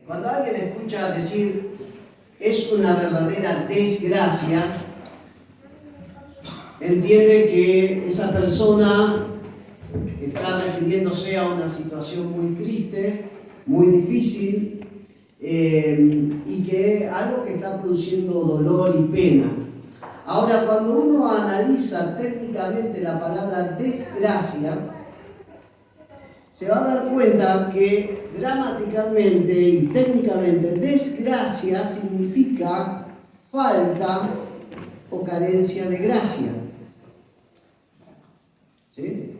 Cuando alguien escucha decir es una verdadera desgracia, entiende que esa persona está refiriéndose a una situación muy triste, muy difícil, y que algo que está produciendo dolor y pena. Ahora, cuando uno analiza técnicamente la palabra desgracia, se va a dar cuenta que gramaticalmente y técnicamente desgracia significa falta o carencia de gracia. ¿Sí?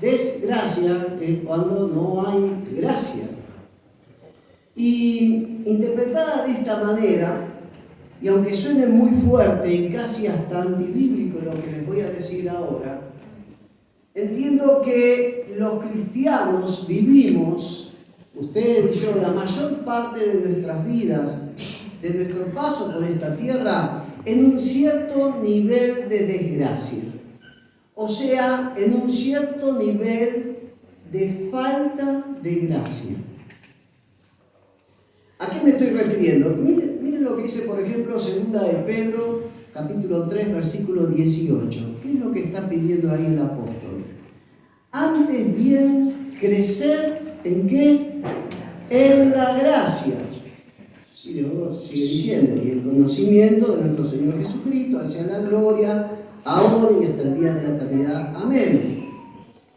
Desgracia es cuando no hay gracia. Y interpretada de esta manera, y aunque suene muy fuerte y casi hasta antibíblico lo que les voy a decir ahora, entiendo que los cristianos vivimos, ustedes y yo, la mayor parte de nuestras vidas, de nuestro paso por esta tierra, en un cierto nivel de desgracia. O sea, en un cierto nivel de falta de gracia. ¿A qué me estoy refiriendo? Miren lo que dice, por ejemplo, 2 de Pedro, capítulo 3, versículo 18. ¿Qué es lo que está pidiendo ahí el apóstol? Antes bien, crecer ¿en qué? En la gracia. Y luego sigue diciendo, y el conocimiento de nuestro Señor Jesucristo, hacia la gloria, ahora y hasta el día de la eternidad. Amén.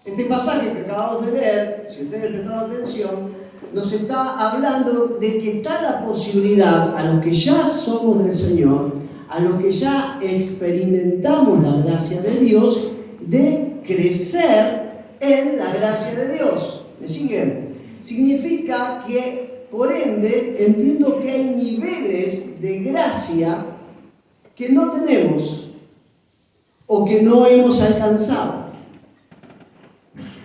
Este pasaje que acabamos de ver, si ustedes prestaron atención, nos está hablando de que está la posibilidad a los que ya somos del Señor, a los que ya experimentamos la gracia de Dios, de crecer en la gracia de Dios. ¿Me siguen? Significa que, por ende, entiendo que hay niveles de gracia que no tenemos o que no hemos alcanzado.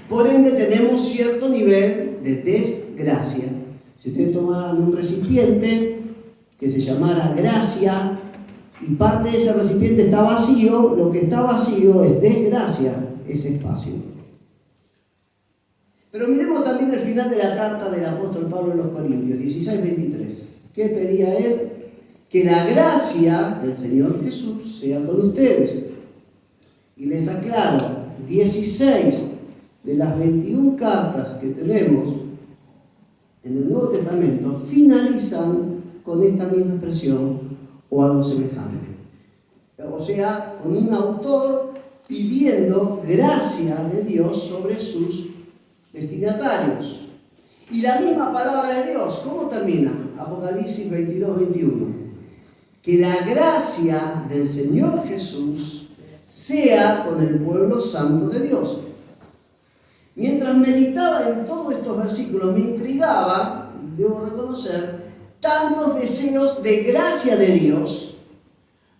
Por ende, tenemos cierto nivel de desgracia. Si ustedes tomaran un recipiente que se llamara gracia y parte de ese recipiente está vacío, lo que está vacío es desgracia, ese espacio. Pero miremos también el final de la carta del apóstol Pablo a los Corintios, 16:23. ¿Qué pedía él? Que la gracia del Señor Jesús sea con ustedes. Y les aclaro, 16 de las 21 cartas que tenemos en el Nuevo Testamento finalizan con esta misma expresión o algo semejante. O sea, con un autor pidiendo gracia de Dios sobre sus destinatarios. Y la misma palabra de Dios, ¿cómo termina? Apocalipsis 22:21. Que la gracia del Señor Jesús sea con el pueblo santo de Dios. Mientras meditaba en todos estos versículos, me intrigaba, debo reconocer, tantos deseos de gracia de Dios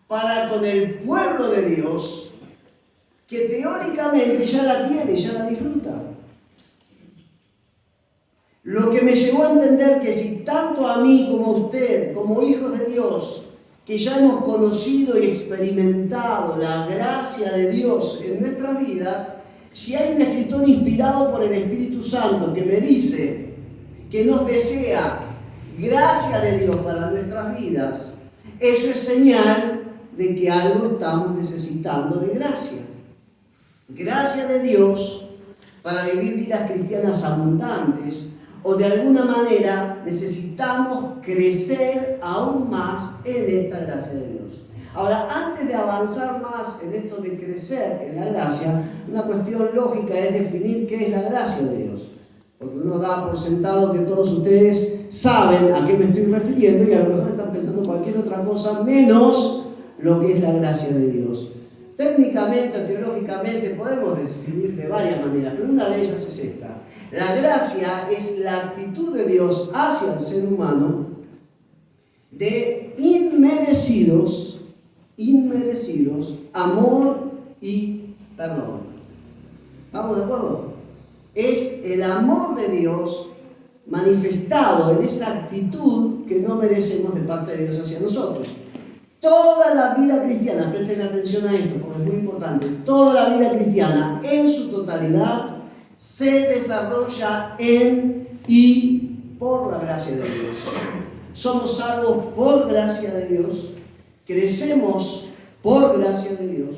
para con el pueblo de Dios, que teóricamente ya la tiene, ya la disfruta. Lo que me llevó a entender que si tanto a mí como a usted, como hijos de Dios, que ya hemos conocido y experimentado la gracia de Dios en nuestras vidas, si hay un escritor inspirado por el Espíritu Santo que me dice que nos desea gracia de Dios para nuestras vidas, eso es señal de que algo estamos necesitando de gracia. Gracia de Dios para vivir vidas cristianas abundantes, o de alguna manera necesitamos crecer aún más en esta gracia de Dios. Ahora, antes de avanzar más en esto de crecer en la gracia, una cuestión lógica es definir qué es la gracia de Dios. Porque uno da por sentado que todos ustedes saben a qué me estoy refiriendo y a lo mejor están pensando cualquier otra cosa menos lo que es la gracia de Dios. Técnicamente, teológicamente, podemos definir de varias maneras, pero una de ellas es esta. La gracia es la actitud de Dios hacia el ser humano de inmerecidos amor y perdón. ¿Estamos de acuerdo? Es el amor de Dios manifestado en esa actitud que no merecemos de parte de Dios hacia nosotros. Toda la vida cristiana, presten atención a esto porque es muy importante, toda la vida cristiana en su totalidad se desarrolla en y por la gracia de Dios. Somos salvos por gracia de Dios, crecemos por gracia de Dios,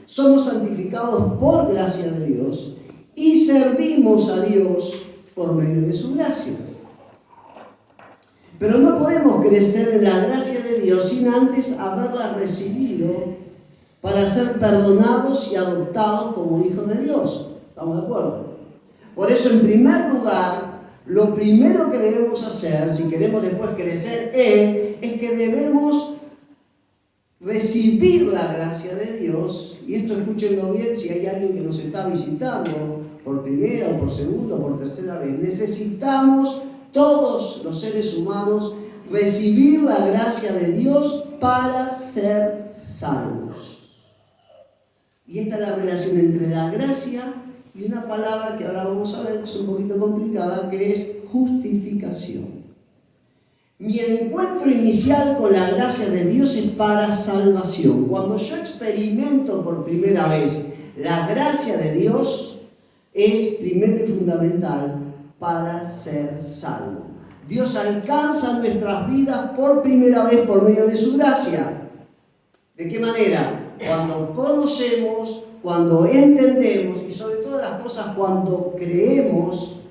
somos santificados por gracia de Dios y servimos a Dios por medio de su gracia. Pero no podemos crecer en la gracia de Dios sin antes haberla recibido para ser perdonados y adoptados como hijos de Dios. ¿Estamos de acuerdo? Por eso, en primer lugar, lo primero que debemos hacer, si queremos después crecer es que debemos recibir la gracia de Dios. Y esto escúchenlo bien si hay alguien que nos está visitando por primera o por segunda o por tercera vez. Necesitamos todos los seres humanos recibir la gracia de Dios para ser salvos. Y esta es la relación entre la gracia y una palabra que ahora vamos a ver que es un poquito complicada, que es justificación. Mi encuentro inicial con la gracia de Dios es para salvación. Cuando yo experimento por primera vez la gracia de Dios, es primero y fundamental para ser salvo. Dios alcanza nuestras vidas por primera vez por medio de su gracia. ¿De qué manera? Cuando conocemos, cuando entendemos y sobre todas las cosas cuando creemos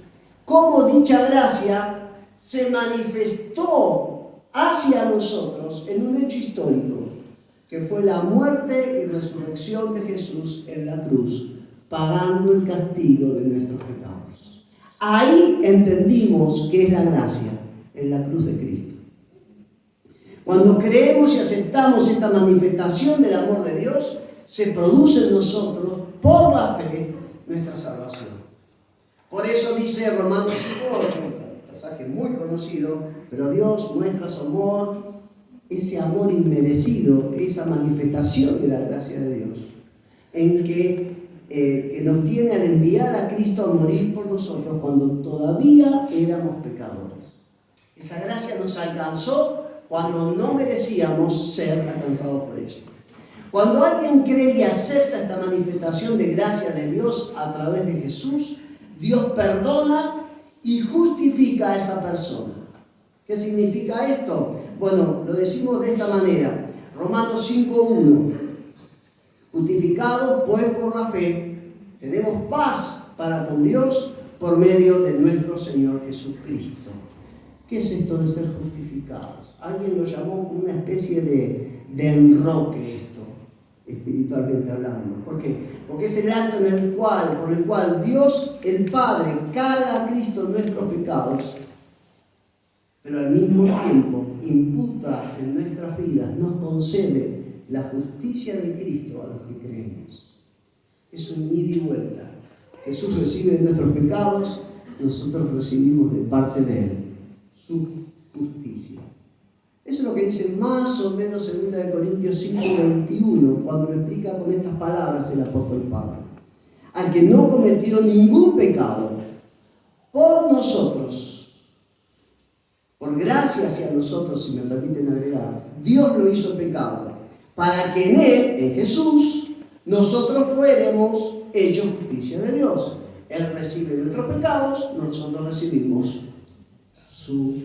cómo dicha gracia se manifestó hacia nosotros en un hecho histórico, que fue la muerte y resurrección de Jesús en la cruz, pagando el castigo de nuestros pecados. Ahí entendimos qué es la gracia, en la cruz de Cristo. Cuando creemos y aceptamos esta manifestación del amor de Dios, se produce en nosotros, por la fe, nuestra salvación. Por eso dice Romanos 5:8, un pasaje muy conocido, pero Dios muestra su amor, ese amor inmerecido, esa manifestación de la gracia de Dios, en que nos tiene al enviar a Cristo a morir por nosotros cuando todavía éramos pecadores. Esa gracia nos alcanzó cuando no merecíamos ser alcanzados por ella. Cuando alguien cree y acepta esta manifestación de gracia de Dios a través de Jesús, Dios perdona y justifica a esa persona. ¿Qué significa esto? Bueno, lo decimos de esta manera. Romanos 5:1. Justificados pues por la fe, tenemos paz para con Dios por medio de nuestro Señor Jesucristo. ¿Qué es esto de ser justificados? Alguien lo llamó una especie de enroque esto, espiritualmente hablando. ¿Por qué? Porque es el acto por el cual Dios, el Padre, carga a Cristo nuestros pecados, pero al mismo tiempo imputa en nuestras vidas, nos concede la justicia de Cristo a los que creemos. Es un ida y vuelta. Jesús recibe nuestros pecados, nosotros recibimos de parte de Él su justicia. Eso es lo que dice más o menos 2 Corintios 5:21, cuando lo explica con estas palabras el apóstol Pablo. Al que no cometió ningún pecado, por nosotros, por gracia hacia nosotros, si me permiten agregar, Dios lo hizo pecado, para que en Él, en Jesús, nosotros fuéramos hechos justicia de Dios. Él recibe nuestros pecados, nosotros recibimos su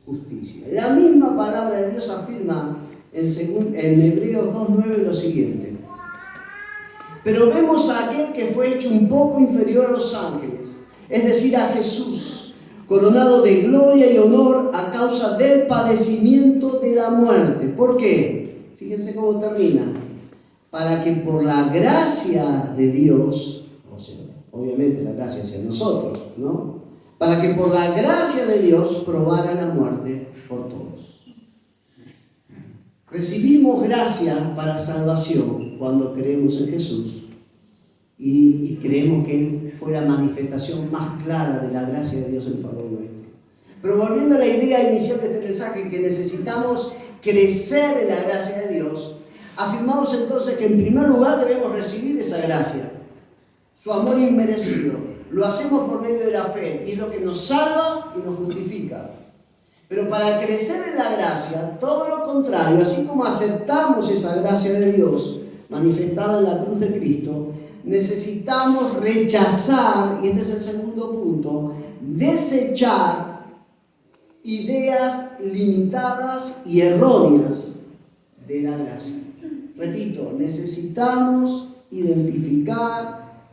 justicia. La misma palabra de Dios afirma en Hebreos 2:9 lo siguiente: pero vemos a aquel que fue hecho un poco inferior a los ángeles, es decir, a Jesús, coronado de gloria y honor a causa del padecimiento de la muerte. ¿Por qué? Fíjense cómo termina. Para que por la gracia de Dios, o sea, obviamente la gracia hacia nosotros, ¿no? Para que por la gracia de Dios probara la muerte por todos. Recibimos gracia para salvación cuando creemos en Jesús y creemos que Él fue la manifestación más clara de la gracia de Dios en favor nuestro. Pero volviendo a la idea inicial de este mensaje, que necesitamos crecer en la gracia de Dios, afirmamos entonces que en primer lugar debemos recibir esa gracia, su amor inmerecido. Lo hacemos por medio de la fe y es lo que nos salva y nos justifica. Pero para crecer en la gracia, todo lo contrario, así como aceptamos esa gracia de Dios manifestada en la cruz de Cristo, necesitamos rechazar, y este es el segundo punto, desechar ideas limitadas y erróneas de la gracia. Repito, necesitamos identificar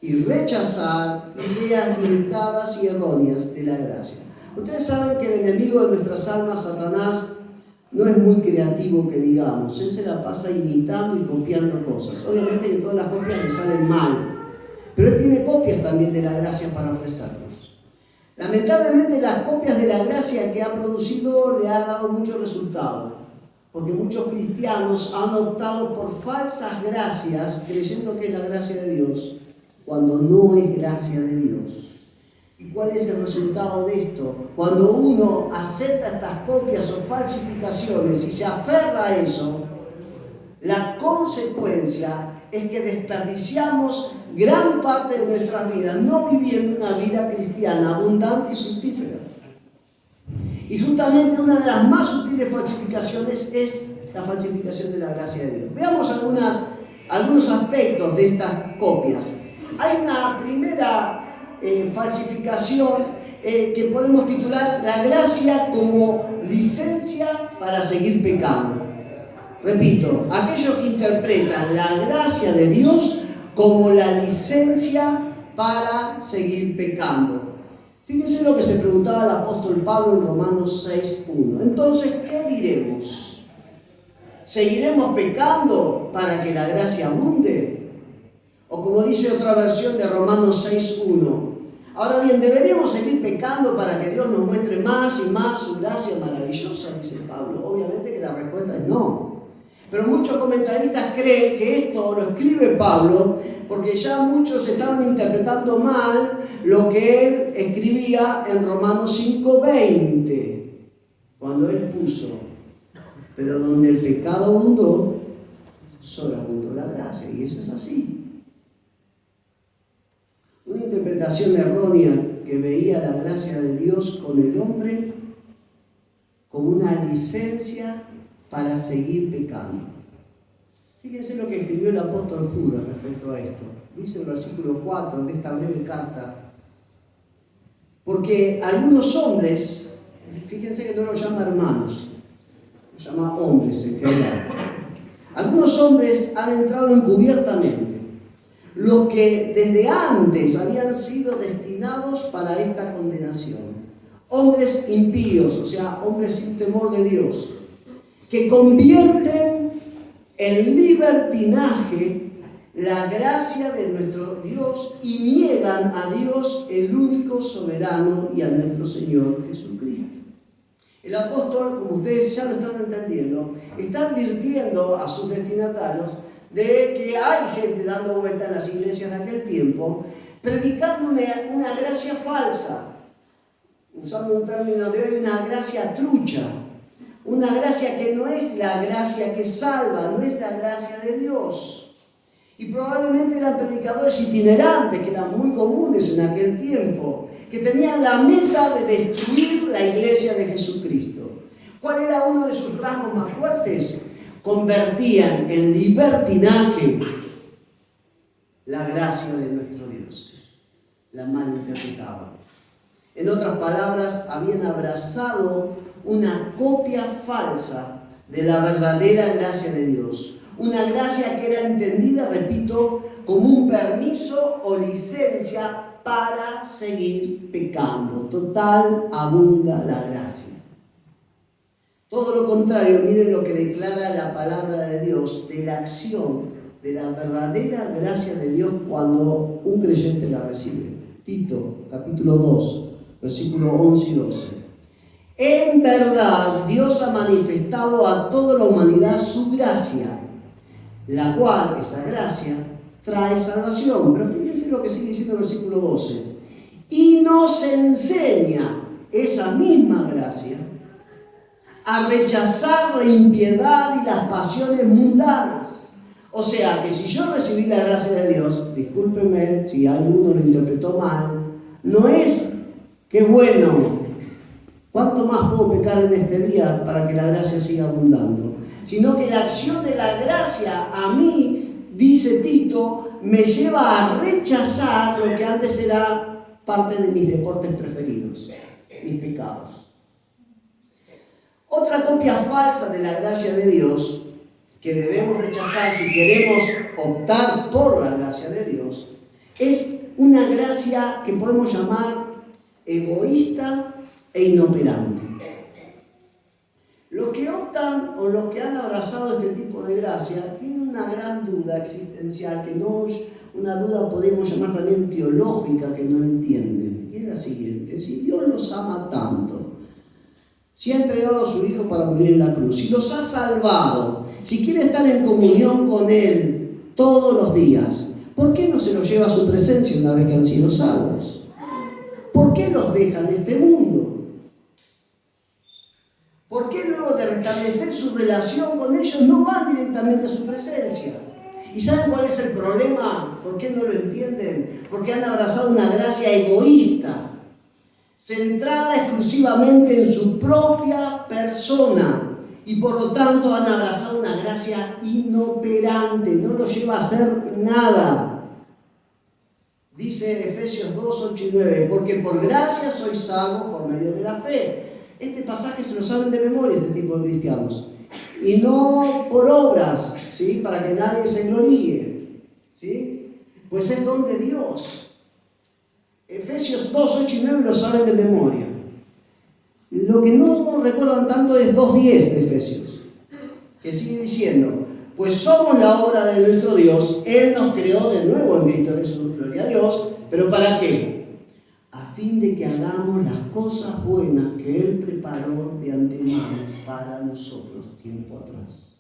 y rechazar ideas limitadas y erróneas de la gracia. Ustedes saben que el enemigo de nuestras almas, Satanás, no es muy creativo, que digamos. Él se la pasa imitando y copiando cosas. Obviamente que todas las copias le salen mal, pero él tiene copias también de la gracia para ofrecernos. Lamentablemente las copias de la gracia que ha producido le ha dado mucho resultado, porque muchos cristianos han optado por falsas gracias creyendo que es la gracia de Dios, cuando no es gracia de Dios. ¿Y cuál es el resultado de esto? Cuando uno acepta estas copias o falsificaciones y se aferra a eso, la consecuencia es que desperdiciamos gran parte de nuestras vidas, no viviendo una vida cristiana abundante y fructífera. Y justamente una de las más sutiles falsificaciones es la falsificación de la gracia de Dios. Veamos algunos aspectos de estas copias. Hay una primera falsificación que podemos titular la gracia como licencia para seguir pecando. Repito, aquellos que interpretan la gracia de Dios como la licencia para seguir pecando. Fíjense lo que se preguntaba el apóstol Pablo en Romanos 6:1. Entonces, ¿qué diremos? ¿Seguiremos pecando para que la gracia abunde? O como dice otra versión de Romanos 6:1. Ahora bien, ¿deberíamos seguir pecando para que Dios nos muestre más y más su gracia maravillosa? Dice Pablo. Obviamente que la respuesta es no. Pero muchos comentaristas creen que esto lo escribe Pablo porque ya muchos estaban interpretando mal lo que él escribía en Romanos 5:20, cuando él puso: pero donde el pecado abundó, sobreabundó la gracia. Y eso es así. Una interpretación errónea que veía la gracia de Dios con el hombre como una licencia para seguir pecando. Fíjense lo que escribió el apóstol Judas respecto a esto. Dice el versículo 4 de esta breve carta: porque algunos hombres, fíjense que no los llama hermanos, los llama hombres en general. Algunos hombres han entrado encubiertamente, los que desde antes habían sido destinados para esta condenación. Hombres impíos, o sea, hombres sin temor de Dios, que convierten en libertinaje la gracia de nuestro Dios y niegan a Dios, el único soberano, y a nuestro Señor Jesucristo. El apóstol, como ustedes ya lo están entendiendo, está advirtiendo a sus destinatarios de que hay gente dando vuelta en las iglesias de aquel tiempo, predicando una gracia falsa, usando un término de hoy, una gracia trucha, una gracia que no es la gracia que salva, no es la gracia de Dios. Y probablemente eran predicadores itinerantes, que eran muy comunes en aquel tiempo, que tenían la meta de destruir la iglesia de Jesucristo. ¿Cuál era uno de sus rasgos más fuertes? Convertían en libertinaje la gracia de nuestro Dios, la malinterpretaban. En otras palabras, habían abrazado una copia falsa de la verdadera gracia de Dios. Una gracia que era entendida, repito, como un permiso o licencia para seguir pecando. Total, abunda la gracia. Todo lo contrario, miren lo que declara la palabra de Dios de la acción de la verdadera gracia de Dios cuando un creyente la recibe. Tito, capítulo 2, versículos 11 y 12. En verdad, Dios ha manifestado a toda la humanidad su gracia, la cual, esa gracia, trae salvación. Pero fíjense lo que sigue diciendo el versículo 12. Y nos enseña esa misma gracia a rechazar la impiedad y las pasiones mundanas. O sea, que si yo recibí la gracia de Dios, discúlpenme si alguno lo interpretó mal, no es que bueno, ¿cuánto más puedo pecar en este día para que la gracia siga abundando? Sino que la acción de la gracia a mí, dice Tito, me lleva a rechazar lo que antes era parte de mis deportes preferidos, mis pecados. copia falsa de la gracia de Dios, que debemos rechazar si queremos optar por la gracia de Dios, es una gracia que podemos llamar egoísta e inoperante. Los que optan o los que han abrazado este tipo de gracia tienen una gran duda existencial, que no es una duda, podemos llamar también teológica, que no entienden. Y es la siguiente: si Dios los ama tanto, si ha entregado a su Hijo para morir en la cruz, si los ha salvado, si quiere estar en comunión con Él todos los días, ¿por qué no se los lleva a su presencia una vez que han sido salvos? ¿Por qué los deja en este mundo? ¿Por qué luego de restablecer su relación con ellos no van directamente a su presencia? ¿Y saben cuál es el problema? ¿Por qué no lo entienden? Porque han abrazado una gracia egoísta, centrada exclusivamente en su propia persona, y por lo tanto han abrazado una gracia inoperante, no los lleva a hacer nada. Dice Efesios 2, 8 y 9, porque por gracia sois salvos por medio de la fe. Este pasaje se lo saben de memoria este tipo de cristianos. Y no por obras, ¿sí? Para que nadie se gloríe, ¿sí? Pues es don de Dios. Efesios 2, 8 y 9 lo saben de memoria. Lo que no recuerdan tanto es 2.10 de Efesios, que sigue diciendo: pues somos la obra de nuestro Dios, Él nos creó de nuevo en Cristo Jesús, gloria a Dios, pero ¿para qué? A fin de que hagamos las cosas buenas que Él preparó de antemano para nosotros tiempo atrás.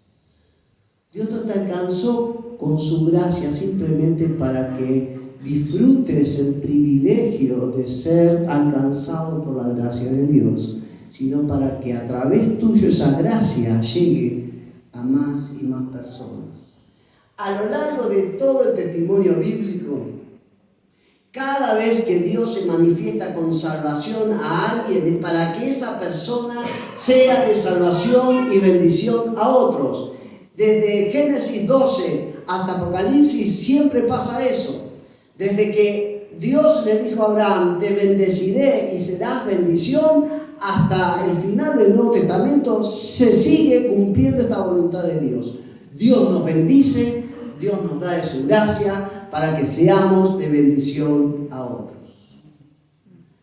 Dios no te alcanzó con su gracia simplemente para que disfrutes el privilegio de ser alcanzado por la gracia de Dios, sino para que a través tuyo esa gracia llegue a más y más personas. A lo largo de todo el testimonio bíblico, cada vez que Dios se manifiesta con salvación a alguien es para que esa persona sea de salvación y bendición a otros. Desde Génesis 12 hasta Apocalipsis siempre pasa eso. Desde que Dios le dijo a Abraham: te bendeciré y serás bendición, hasta el final del Nuevo Testamento se sigue cumpliendo esta voluntad de Dios. Dios nos bendice, Dios nos da de su gracia para que seamos de bendición a otros.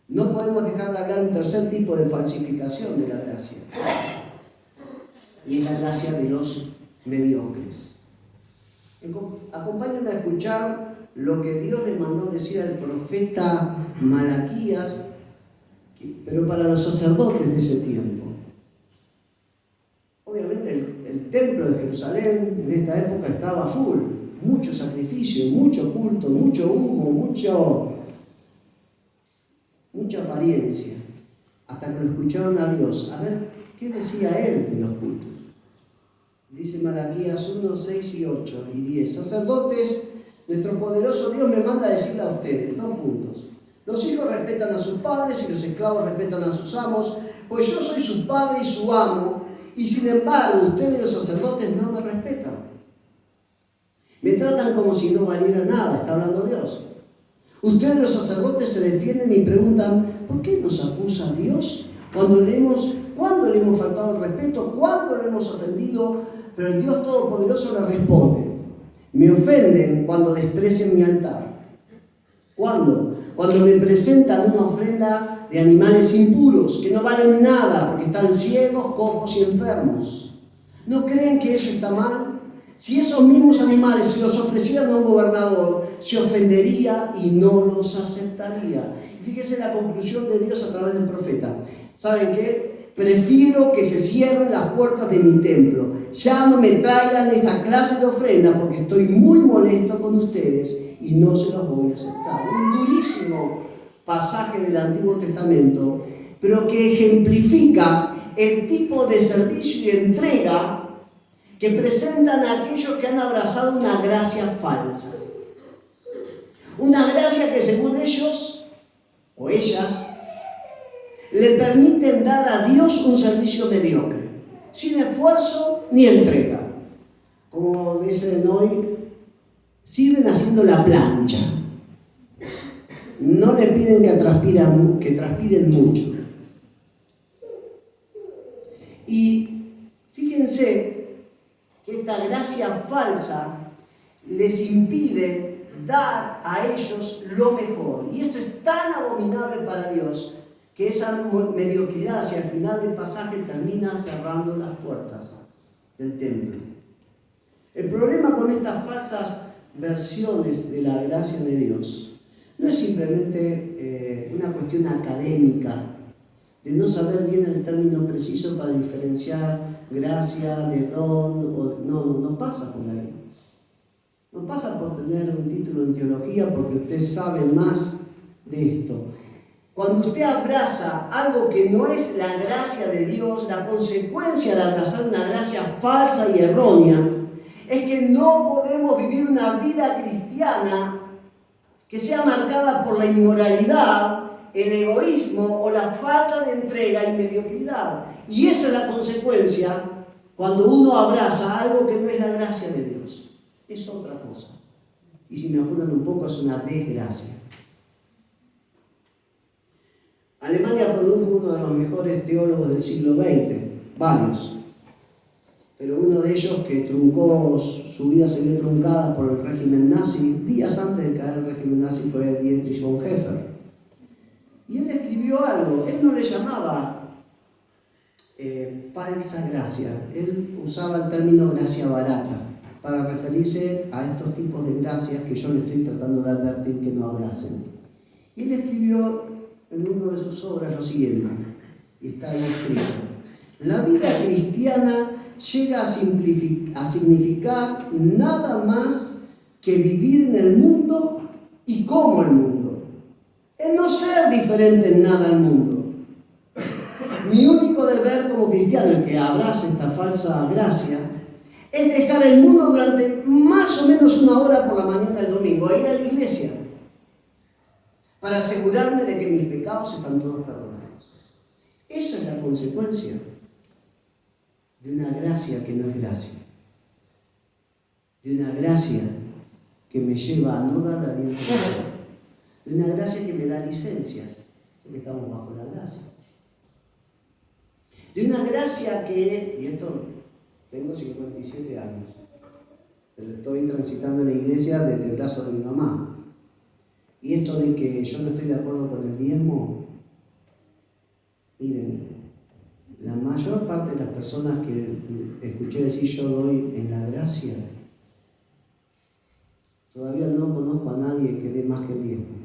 No podemos dejar de hablar de un tercer tipo de falsificación de la gracia, y es la gracia de los mediocres. Acompáñenme a escuchar lo que Dios le mandó decir al profeta Malaquías, pero para los sacerdotes de ese tiempo. Obviamente el templo de Jerusalén en esta época estaba full, mucho sacrificio, mucho culto, mucho humo, mucha apariencia, hasta que lo escucharon a Dios. A ver, ¿qué decía Él de los cultos? Dice Malaquías 1, 6 y 8 y 10. Sacerdotes, nuestro poderoso Dios me manda a decirle a ustedes, 2 puntos. Los hijos respetan a sus padres y los esclavos respetan a sus amos, pues yo soy su padre y su amo, y sin embargo ustedes los sacerdotes no me respetan. Me tratan como si no valiera nada, está hablando Dios. Ustedes los sacerdotes se defienden y preguntan: ¿por qué nos acusa Dios? ¿Cuándo le hemos faltado el respeto? ¿Cuándo le hemos ofendido? Pero el Dios Todopoderoso le responde: me ofenden cuando desprecian mi altar. ¿Cuándo? Cuando me presentan una ofrenda de animales impuros, que no valen nada porque están ciegos, cojos y enfermos. ¿No creen que eso está mal? Si esos mismos animales se los ofrecieran a un gobernador, se ofendería y no los aceptaría. Fíjese la conclusión de Dios a través del profeta. ¿Saben qué? Prefiero que se cierren las puertas de mi templo. Ya no me traigan esa clase de ofrenda porque estoy muy molesto con ustedes y no se los voy a aceptar. Un durísimo pasaje del Antiguo Testamento, pero que ejemplifica el tipo de servicio y entrega que presentan a aquellos que han abrazado una gracia falsa. Una gracia que según ellos o ellas le permiten dar a Dios un servicio mediocre, sin esfuerzo ni entrega. Como dicen hoy, sirven haciendo la plancha. No le piden que transpiren mucho. Y Fíjense que esta gracia falsa les impide dar a ellos lo mejor. Y esto es tan abominable para Dios que esa mediocridad hacia el final del pasaje termina cerrando las puertas del templo. El problema con estas falsas versiones de la gracia de Dios no es simplemente una cuestión académica, de no saber bien el término preciso para diferenciar gracia de don, no pasa por ahí. No pasa por tener un título en teología porque usted sabe más de esto. Cuando usted abraza algo que no es la gracia de Dios, la consecuencia de abrazar una gracia falsa y errónea es que no podemos vivir una vida cristiana que sea marcada por la inmoralidad, el egoísmo o la falta de entrega y mediocridad. Y esa es la consecuencia cuando uno abraza algo que no es la gracia de Dios. Es otra cosa. Y si me apuran un poco, es una desgracia. Alemania produjo uno de los mejores teólogos del siglo XX, varios. Pero uno de ellos que truncó, su vida se vio truncada por el régimen nazi, días antes de caer el régimen nazi, fue Dietrich Bonhoeffer. Y él escribió algo, él no le llamaba falsa gracia, él usaba el término gracia barata para referirse a estos tipos de gracias que yo le estoy tratando de advertir que no abracen. Y él escribió en una de sus obras lo siguiente, y está ahí escrito: la vida cristiana llega a significar nada más que vivir en el mundo y como el mundo, el no ser diferente en nada al mundo. Mi único deber como cristiano, el que abraza esta falsa gracia, es dejar el mundo durante más o menos una hora por la mañana del domingo, a ir a la iglesia, para asegurarme de que mis pecados están todos perdonados. Esa es la consecuencia de una gracia que no es gracia, de una gracia que me lleva a no darle a Dios nada, de una gracia que me da licencias, porque estamos bajo la gracia, de una gracia que, y esto, tengo 57 años, pero estoy transitando en la iglesia desde el brazo de mi mamá, y esto de que yo no estoy de acuerdo con el diezmo, miren, la mayor parte de las personas que escuché decir yo doy en la gracia, todavía no conozco a nadie que dé más que el diezmo.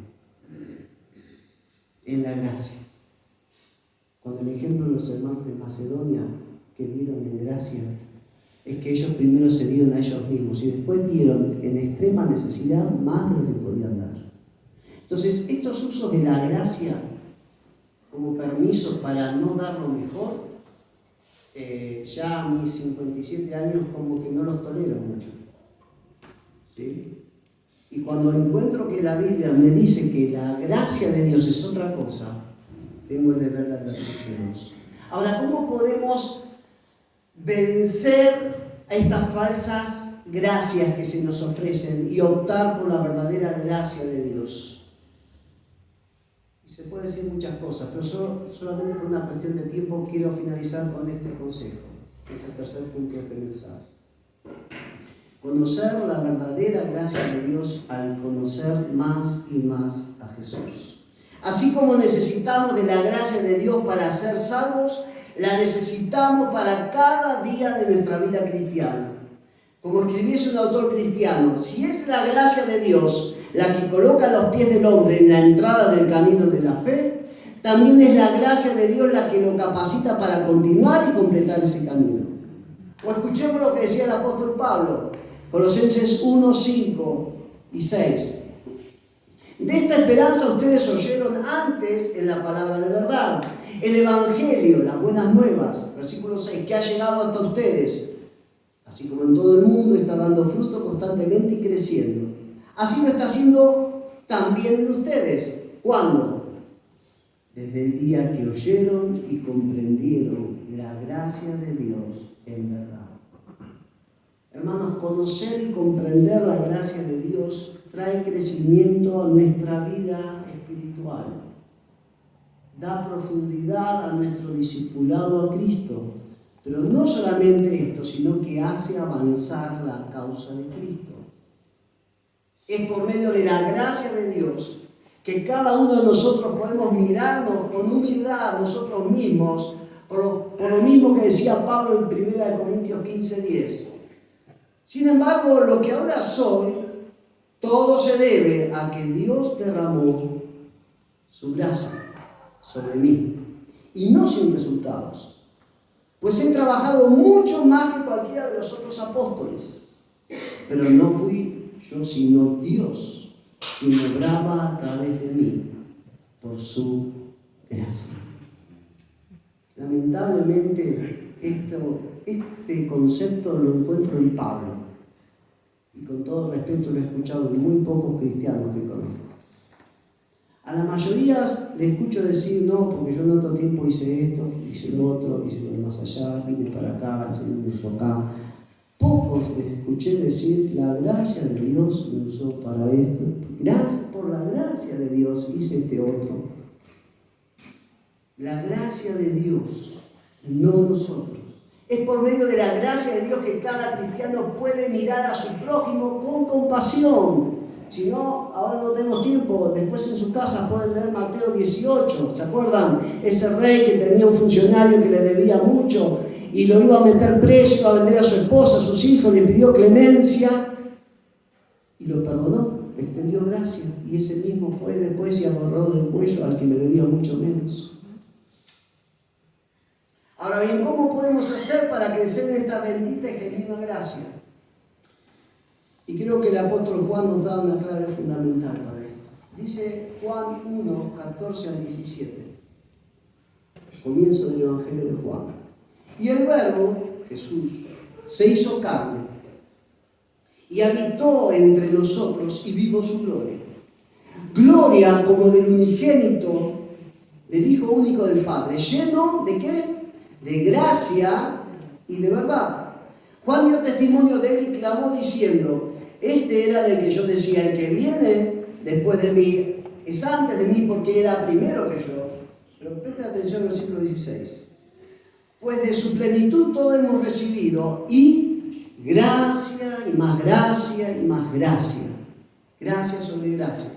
En la gracia. Con el ejemplo de los hermanos de Macedonia que dieron en gracia, es que ellos primero se dieron a ellos mismos y después dieron en extrema necesidad más de lo que podían dar. Entonces, estos usos de la gracia como permisos para no dar lo mejor, ya a mis 57 años como que no los tolero mucho. ¿Sí? Y cuando encuentro que la Biblia me dice que la gracia de Dios es otra cosa, tengo el deber de advertirlos. Ahora, ¿cómo podemos vencer a estas falsas gracias que se nos ofrecen y optar por la verdadera gracia de Dios? Se puede decir muchas cosas, pero yo solamente por una cuestión de tiempo quiero finalizar con este consejo, que es el tercer punto de este mensaje. Conocer la verdadera gracia de Dios al conocer más y más a Jesús. Así como necesitamos de la gracia de Dios para ser salvos, la necesitamos para cada día de nuestra vida cristiana. Como escribiese un autor cristiano, si es la gracia de Dios la que coloca los pies del hombre en la entrada del camino de la fe, también es la gracia de Dios la que lo capacita para continuar y completar ese camino. O escuchemos lo que decía el apóstol Pablo, Colosenses 1, 5 y 6. De esta esperanza ustedes oyeron antes en la palabra de verdad, el Evangelio, las buenas nuevas, versículo 6, que ha llegado hasta ustedes, así como en todo el mundo está dando fruto constantemente y creciendo. Así lo está haciendo también en ustedes. ¿Cuándo? Desde el día que oyeron y comprendieron la gracia de Dios en verdad. Hermanos, conocer y comprender la gracia de Dios trae crecimiento a nuestra vida espiritual. Da profundidad a nuestro discipulado a Cristo. Pero no solamente esto, sino que hace avanzar la causa de Cristo. Es por medio de la gracia de Dios que cada uno de nosotros podemos mirarnos con humildad a nosotros mismos, por lo mismo que decía Pablo en 1 Corintios 15:10. Sin embargo, lo que ahora soy, todo se debe a que Dios derramó su gracia sobre mí, y no sin resultados, pues he trabajado mucho más que cualquiera de los otros apóstoles, pero no fui yo, sino Dios, quien obraba a través de mí por su gracia. Lamentablemente, este concepto lo encuentro en Pablo, y con todo respeto lo he escuchado en muy pocos cristianos que conozco. A la mayoría le escucho decir, no, porque yo en otro tiempo hice esto, hice lo otro, hice lo de más allá, vine para acá, el Señor me usó acá. Pocos les escuché decir, la gracia de Dios me usó para esto. Por la gracia de Dios hice este otro. La gracia de Dios, no nosotros. Es por medio de la gracia de Dios que cada cristiano puede mirar a su prójimo con compasión. Si no, ahora no tenemos tiempo, después en su casa pueden leer Mateo 18, ¿se acuerdan? Ese rey que tenía un funcionario que le debía mucho y lo iba a meter preso, iba a vender a su esposa, a sus hijos, le pidió clemencia y lo perdonó, le extendió gracia, y ese mismo fue después y agarró del cuello al que le debía mucho menos. Ahora bien, ¿cómo podemos hacer para crecer en esta bendita y genuina gracia? Y creo que el apóstol Juan nos da una clave fundamental para esto. Dice Juan 1, 14 al 17. Comienzo del Evangelio de Juan. Y el Verbo, Jesús, se hizo carne y habitó entre nosotros y vimos su gloria. Gloria como del unigénito, del Hijo único del Padre, lleno ¿de qué? De gracia y de verdad. Juan dio testimonio de él y clamó diciendo, este era del que yo decía, el que viene después de mí es antes de mí porque era primero que yo. Pero presten atención al versículo 16. Pues de su plenitud todo hemos recibido y gracia y más gracia y más gracia. Gracia sobre gracia.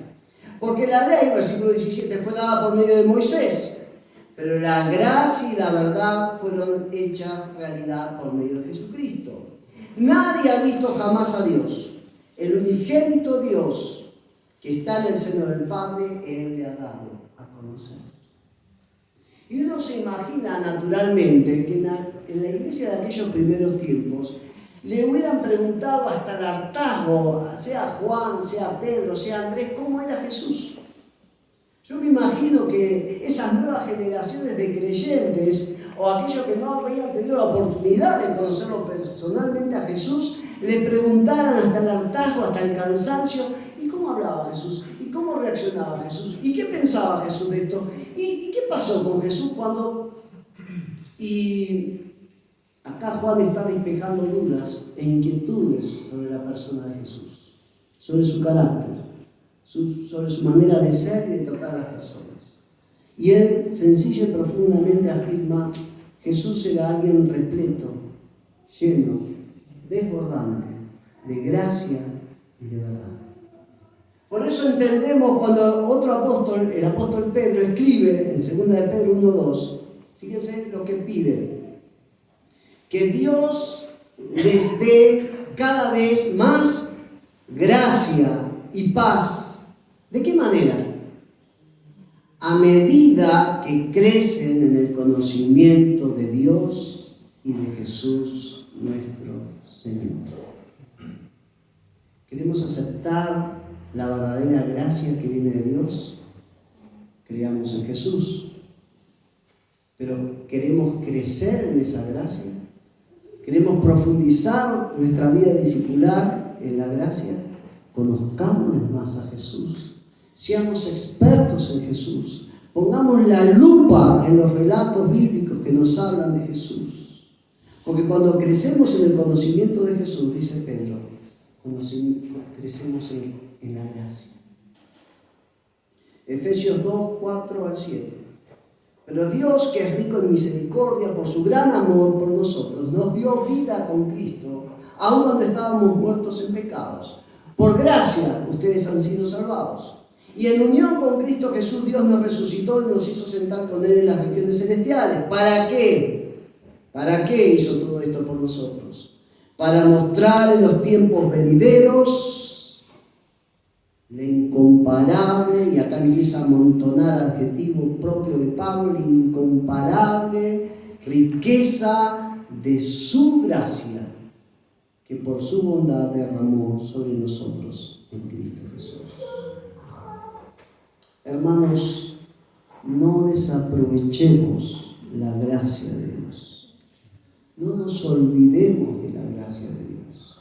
Porque la ley, versículo 17, fue dada por medio de Moisés, pero la gracia y la verdad fueron hechas realidad por medio de Jesucristo. Nadie ha visto jamás a Dios. El unigénito Dios que está en el seno del Padre, Él le ha dado a conocer. Y uno se imagina naturalmente que en la iglesia de aquellos primeros tiempos le hubieran preguntado hasta el hartazgo, sea Juan, sea Pedro, sea Andrés, ¿cómo era Jesús? Yo me imagino que esas nuevas generaciones de creyentes o aquellos que no habían tenido la oportunidad de conocerlo personalmente a Jesús, le preguntaran hasta el hartazgo, hasta el cansancio, ¿y cómo hablaba Jesús? ¿Y cómo reaccionaba Jesús? ¿Y qué pensaba Jesús de esto? ¿Y qué pasó con Jesús cuando...? Y acá Juan está despejando dudas e inquietudes sobre la persona de Jesús, sobre su carácter, sobre su manera de ser y de tratar a las personas. Y él sencilla y profundamente afirma, Jesús era alguien repleto, lleno, desbordante de gracia y de verdad. Por eso entendemos cuando otro apóstol, el apóstol Pedro, escribe en 2 de Pedro 1:2, fíjense lo que pide, que Dios les dé cada vez más gracia y paz. ¿De qué manera? A medida que crecen en el conocimiento de Dios y de Jesús nuestro Señor. ¿Queremos aceptar la verdadera gracia que viene de Dios? Creamos en Jesús. Pero ¿queremos crecer en esa gracia? ¿Queremos profundizar nuestra vida discipular en la gracia? Conozcámonos más a Jesús. Seamos expertos en Jesús. Pongamos la lupa en los relatos bíblicos que nos hablan de Jesús. Porque cuando crecemos en el conocimiento de Jesús, dice Pedro, crecemos en la gracia. Efesios 2, 4 al 7. Pero Dios, que es rico en misericordia por su gran amor por nosotros, nos dio vida con Cristo, aun cuando estábamos muertos en pecados. Por gracia ustedes han sido salvados. Y en unión con Cristo Jesús, Dios nos resucitó y nos hizo sentar con Él en las regiones celestiales. ¿Para qué? ¿Para qué hizo todo esto por nosotros? Para mostrar en los tiempos venideros la incomparable, y acá empieza a amontonar adjetivo propio de Pablo, la incomparable riqueza de su gracia, que por su bondad derramó sobre nosotros en Cristo Jesús. Hermanos, no desaprovechemos la gracia de Dios. No nos olvidemos de la gracia de Dios.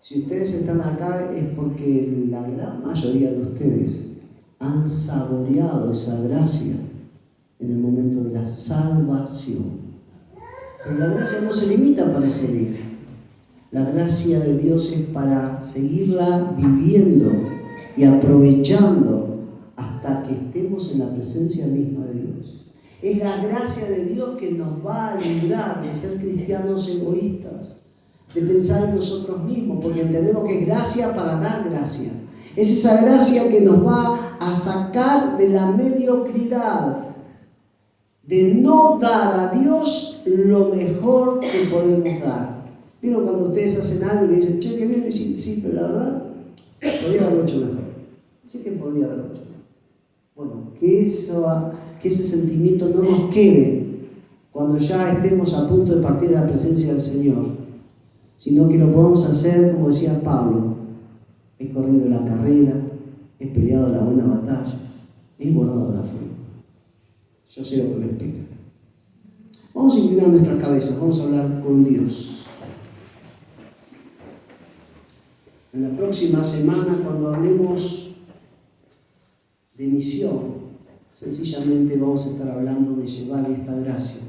Si ustedes están acá es porque la gran mayoría de ustedes han saboreado esa gracia en el momento de la salvación. Pero la gracia no se limita para ese día. La gracia de Dios es para seguirla viviendo y aprovechando hasta que estemos en la presencia misma de Dios. Es la gracia de Dios que nos va a librar de ser cristianos egoístas, de pensar en nosotros mismos, porque entendemos que es gracia para dar gracia. Es esa gracia que nos va a sacar de la mediocridad, de no dar a Dios lo mejor que podemos dar. ¿Vieron cuando ustedes hacen algo y me dicen, che, qué bien, sí, pero la verdad, podría haberlo hecho mejor? Sí que podría haberlo hecho mejor. Bueno, que ese sentimiento no nos quede cuando ya estemos a punto de partir a la presencia del Señor, sino que lo podamos hacer, como decía Pablo: he corrido la carrera, he peleado la buena batalla, he guardado la fe. Yo sé lo que me espera. Vamos a inclinar nuestras cabezas, vamos a hablar con Dios. En la próxima semana, cuando hablemos de misión, sencillamente vamos a estar hablando de llevar esta gracia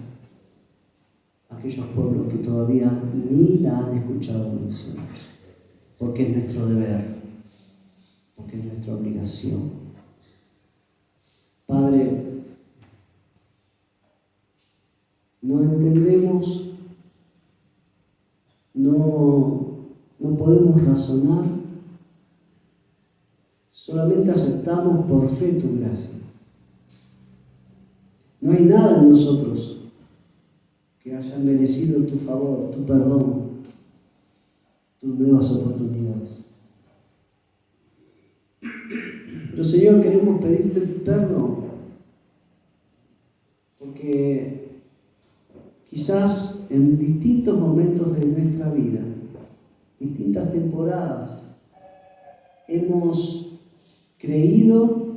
a aquellos pueblos que todavía ni la han escuchado mencionar, porque es nuestro deber, porque es nuestra obligación. Padre, no entendemos, no podemos razonar, solamente aceptamos por fe tu gracia. No hay nada en nosotros que haya merecido tu favor, tu perdón, tus nuevas oportunidades. Pero Señor, queremos pedirte perdón, porque quizás en distintos momentos de nuestra vida, distintas temporadas, hemos creído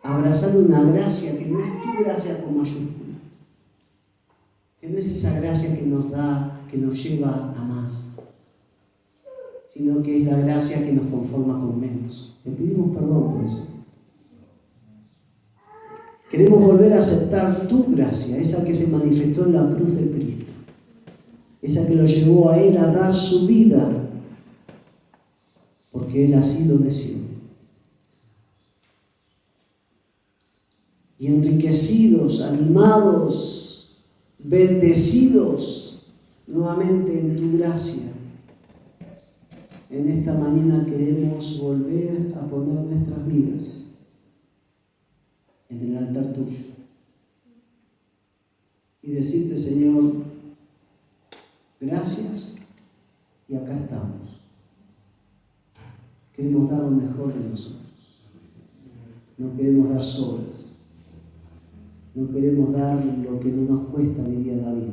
abrazar una gracia que no es tu gracia con mayúscula, que no es esa gracia que nos da, que nos lleva a más, sino que es la gracia que nos conforma con menos. Te pedimos perdón por eso. Queremos volver a aceptar tu gracia, esa que se manifestó en la cruz de Cristo, esa que lo llevó a Él a dar su vida, porque Él así lo deseó. Y enriquecidos, animados, bendecidos nuevamente en tu gracia, en esta mañana queremos volver a poner nuestras vidas en el altar tuyo y decirte, Señor, gracias, y acá estamos. Queremos dar lo mejor de nosotros. No queremos dar sobras. No queremos dar lo que no nos cuesta, diría David.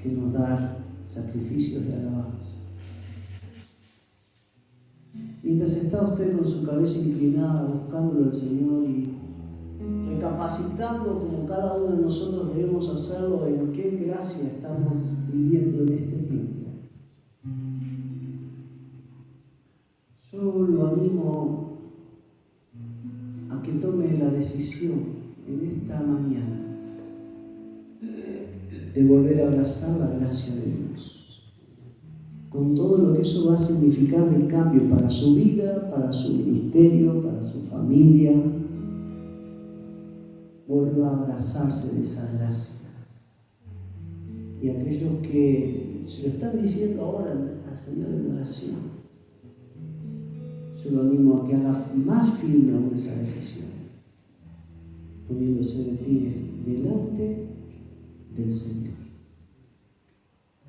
Queremos dar sacrificios de alabanza. Mientras está usted con su cabeza inclinada, buscándolo al Señor y recapacitando como cada uno de nosotros debemos hacerlo, en qué gracia estamos viviendo en este tiempo, yo lo animo a que tome la decisión en esta mañana de volver a abrazar la gracia de Dios, con todo lo que eso va a significar de cambio para su vida, para su ministerio, para su familia, vuelva a abrazarse de esa gracia. Y aquellos que se lo están diciendo ahora al Señor en oración, yo lo animo a que haga más firme aún esa decisión, poniéndose de pie delante del Señor.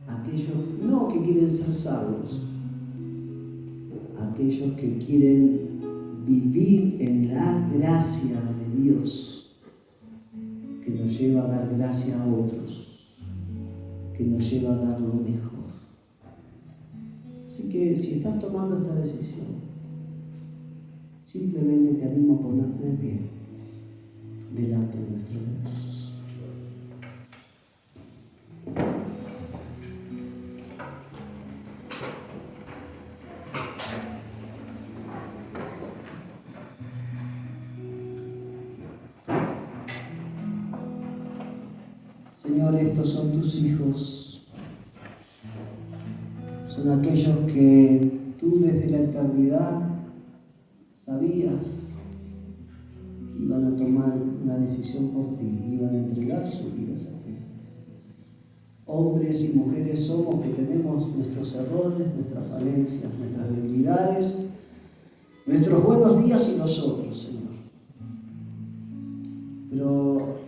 Aquellos no que quieren ser salvos, aquellos que quieren vivir en la gracia de Dios, que nos lleva a dar gracia a otros, que nos lleva a dar lo mejor. Así que si estás tomando esta decisión, simplemente te animo a ponerte de pie delante de nuestro Dios. Señor, estos son tus hijos, son aquellos que tú desde la eternidad sabías que iban a tomar una decisión por ti, iban a entregar sus vidas a ti. Hombres y mujeres somos que tenemos nuestros errores, nuestras falencias, nuestras debilidades, nuestros buenos días y los otros, Señor. Pero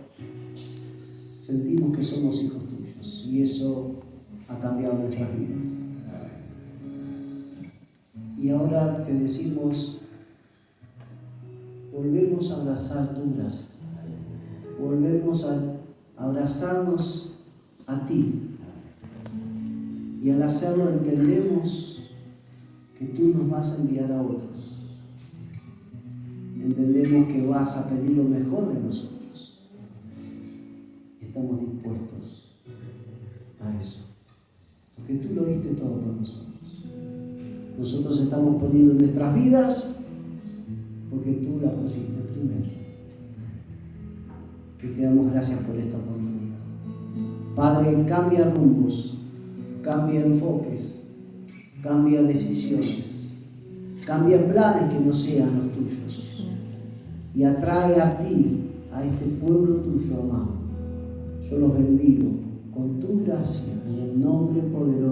sentimos que somos hijos tuyos y eso ha cambiado nuestras vidas. Y ahora te decimos, volvemos a abrazar tu gracia, volvemos a abrazarnos a ti, y al hacerlo entendemos que tú nos vas a enviar a otros, entendemos que vas a pedir lo mejor de nosotros. Estamos dispuestos a eso, porque tú lo diste todo por nosotros. Nosotros estamos poniendo nuestras vidas porque tú las pusiste primero. Y te damos gracias por esta oportunidad. Padre, cambia rumbos, cambia enfoques, cambia decisiones, cambia planes que no sean los tuyos. Y atrae a ti, a este pueblo tuyo amado. Yo los bendigo con tu gracia, en el nombre poderoso